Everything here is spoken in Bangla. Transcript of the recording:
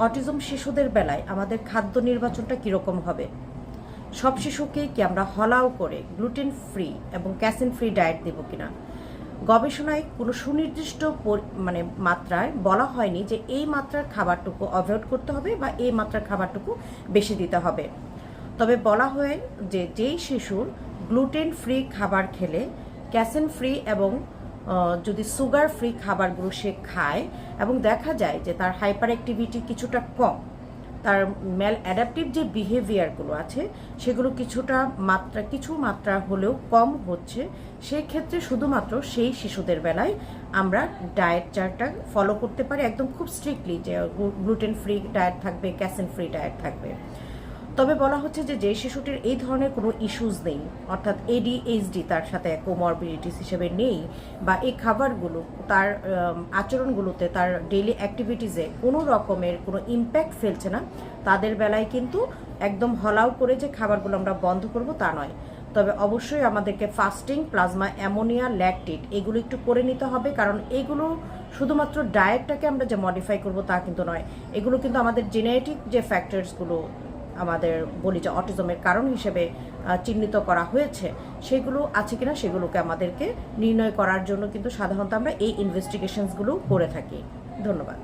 অটিজম শিশুদের বেলায় আমাদের খাদ্য নির্বাচনটা কীরকম হবে? সব শিশুকে কি আমরা হলাও করে গ্লুটেন ফ্রি এবং ক্যাসিন ফ্রি ডায়েট দেব কিনা? গবেষণায় কোনো সুনির্দিষ্ট মাত্রায় বলা হয়নি যে এই মাত্রার খাবারটুকু অ্যাভয়েড করতে হবে বা এই মাত্রার খাবারটুকু বেশি দিতে হবে। তবে বলা হয় যে যেই শিশুর গ্লুটেন ফ্রি খাবার খেলে ক্যাসিন ফ্রি এবং যদি সুগার ফ্রি খাবারগুলো সে খায় এবং দেখা যায় যে তার হাইপার অ্যাক্টিভিটি কিছুটা কম, তার ম্যাল অ্যাডাপটিভ যে বিহেভিয়ারগুলো আছে সেগুলো কিছু মাত্রা হলেও কম হচ্ছে, সেক্ষেত্রে শুধুমাত্র সেই শিশুদের বেলায় আমরা ডায়েট চার্টটা ফলো করতে পারি একদম খুব স্ট্রিক্টলি, যে গ্লুটেন ফ্রি ডায়েট থাকবে, ক্যাসিন ফ্রি ডায়েট থাকবে। তবে বলা হচ্ছে যে যে শিশুটির এই ধরনের কোনো ইস্যুস নেই, অর্থাৎ ADHD তার সাথে কোমরবিডিটিস হিসেবে নেই, বা এই খাবারগুলো তার আচরণগুলোতে, তার ডেইলি অ্যাক্টিভিটিসে কোনো রকমের কোনো ইম্প্যাক্ট ফেলছে না, তাদের বেলায় কিন্তু একদম হলাও করে যে খাবারগুলো আমরা বন্ধ করব তা নয়। তবে অবশ্যই আমাদেরকে ফাস্টিং, প্লাজমা অ্যামোনিয়া, ল্যাকটেট এগুলো একটু করে নিতে হবে, কারণ এগুলো শুধুমাত্র ডায়েটটাকে আমরা যে মডিফাই করব তা কিন্তু নয়, এগুলো কিন্তু আমাদের জেনেটিক যে ফ্যাক্টরসগুলো আমাদের বলি যে অটিজমের কারণ হিসেবে চিহ্নিত করা হয়েছে, সেগুলো আছে কিনা সেগুলোকে আমাদেরকে নির্ণয় করার জন্য কিন্তু সাধারণত আমরা এই ইনভেস্টিগেশনসগুলো করে থাকি। ধন্যবাদ।